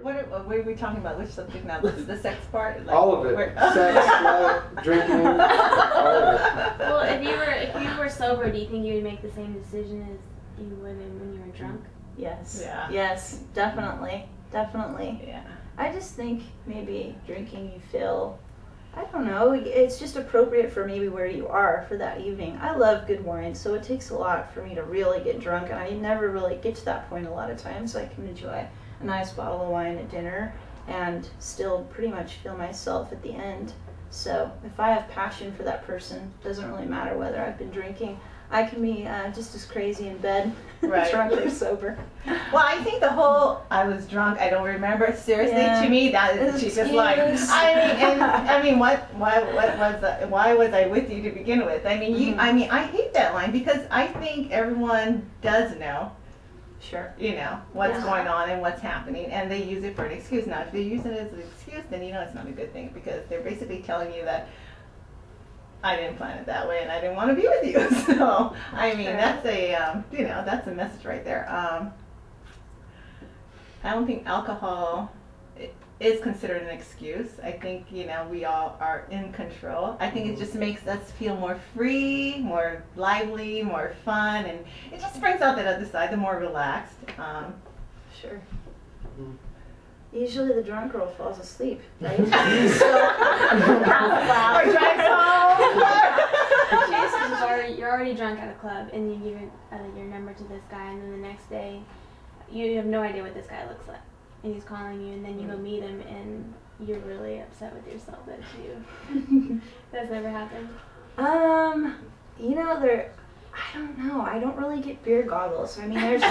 What were we talking about? Which subject now? The sex part? Like, all of it. Sex, love, drinking, all of it. Well, if you were sober, do you think you would make the same decision as you would when you were drunk? Yes. Yeah. Yes, definitely. Definitely. Yeah. I just think maybe drinking you feel, I don't know, it's just appropriate for maybe where you are for that evening. I love good wine, so it takes a lot for me to really get drunk, and I never really get to that point a lot of times. I can enjoy a nice bottle of wine at dinner and still pretty much feel myself at the end. So if I have passion for that person, it doesn't really matter whether I've been drinking. I can be just as crazy in bed, Right. drunk or sober. Well, I think the whole "I was drunk, I don't remember" seriously, Yeah. to me that is the cheapest line. Excuse. I mean, why was I with you to begin with? I mean, Mhm. I hate that line because I think everyone does know, Sure. what's Yeah. going on and what's happening, and they use it for an excuse. Now, if they use it as an excuse, then it's not a good thing because they're basically telling you that I didn't plan it that way and I didn't want to be with you. So, I mean, Sure. that's that's a message right there. I don't think alcohol is considered an excuse. I think, we all are in control. I think it just makes us feel more free, more lively, more fun, and it just brings out that other side, the more relaxed. Sure. Mhm. Usually the drunk girl falls asleep, right? Or drives home. You're already drunk at a club, and you give your number to this guy, and then the next day, you have no idea what this guy looks like, and he's calling you, and then you go meet him, and you're really upset with yourself that you. That's never happened. I don't know. I don't really get beer goggles. I mean, there's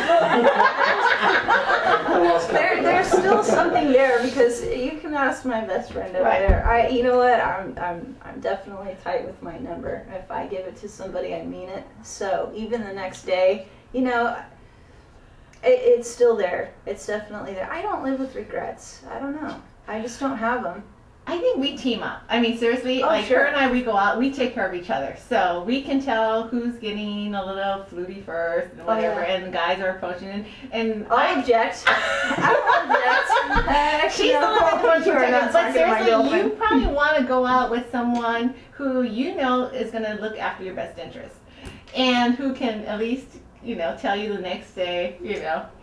there's still something there because you can ask my best friend over Right. there. You know what? I'm definitely tight with my number. If I give it to somebody, I mean it. So even the next day, it's still there. It's definitely there. I don't live with regrets. I don't know. I just don't have them. I think we team up. I mean, seriously, like sure. her and I, we go out, we take care of each other. So we can tell who's getting a little fluty first and whatever, yeah. and the guys are approaching. And I'll object. I don't object. she's the one who's protected. But seriously, you girlfriend. probably want to go out with someone who you know is going to look after your best interest, and who can at least tell you the next day,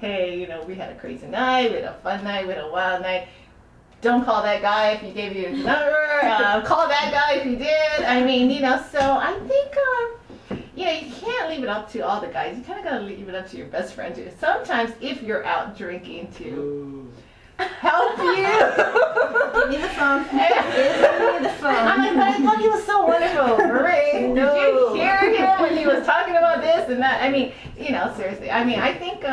hey, we had a crazy night, we had a fun night, we had a wild night. Don't call that guy if he gave you his number. Call that guy if he did. I mean, so I think, you can't leave it up to all the guys. You kind of got to leave it up to your best friend too. Sometimes if you're out drinking to help you. Give me the phone. Give me the phone. I'm like, but I thought he was so wonderful. Marie, No. did you hear him when he was talking about this and that? I mean, seriously. I mean, I think,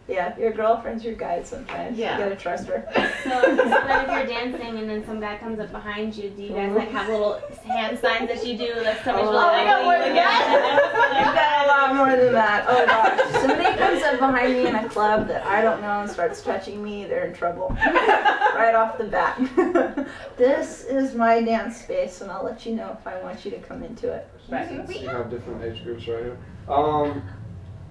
Yeah, your girlfriend's your guide sometimes. Yeah. You gotta trust her. So then if you're dancing and then some guy comes up behind you, do you guys have little hand signs that you do? Like somebody's I got more than You got a lot more than that. Oh gosh. If somebody comes up behind me in a club that I don't know and starts touching me, they're in trouble. Right off the bat. This is my dance space and I'll let you know if I want you to come into it. Right. You have different age groups right here.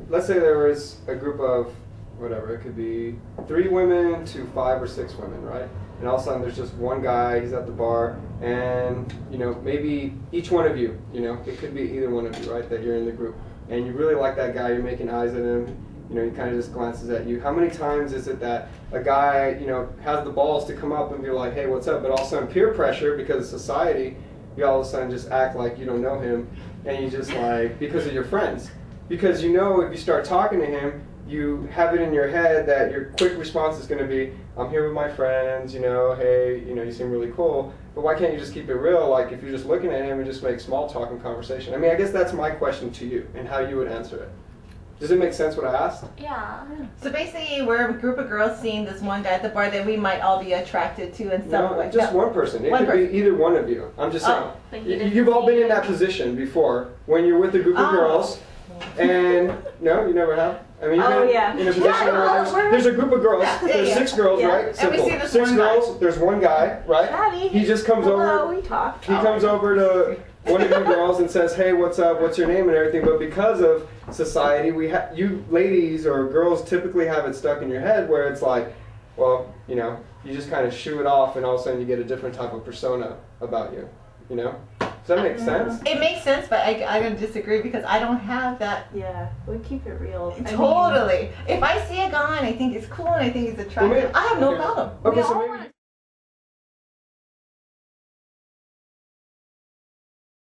Let's say there was a group of whatever, it could be 3 women to 5 or 6 women, right? And all of a sudden there's just one guy, he's at the bar, and maybe each one of you, it could be either one of you, right, that you're in the group, and you really like that guy, you're making eyes at him, he kind of just glances at you. How many times is it that a guy, has the balls to come up and be like, hey, what's up, but all of a sudden peer pressure because of society, you all of a sudden just act like you don't know him, and you just like, because of your friends. Because if you start talking to him, you have it in your head that your quick response is going to be, I'm here with my friends, hey, you seem really cool. But why can't you just keep it real? Like if you're just looking at him and just make small talk and conversation. I mean, I guess that's my question to you and how you would answer it. Does it make sense what I asked? Yeah. So basically, we're a group of girls seeing this one guy at the bar that we might all be attracted to in some way. Just one person. It One could be either one of you. I'm just saying. But he doesn't You've all see been in you. that position before when you're with a group of girls. And no, you never have. I mean, you've been yeah. in a position where there's a group of girls. There's yeah. 6 girls, Yeah. right? And we Simple. see this 6 one girls. guy. There's one guy, right? Daddy. He just comes Hello, over. we talk. He comes over to one of you girls and says, "Hey, what's up? What's your name and everything?" But because of society, you ladies or girls typically have it stuck in your head where it's like, well, you know, you just kind of shoo it off, and all of a sudden you get a different type of persona about you. You know? Does that make sense? It makes sense, but I'm going to disagree because I don't have that. Yeah, we keep it real. Totally. If I see a guy and I think it's cool and I think it's attractive, I have no okay. problem. Okay, We so all maybe wanna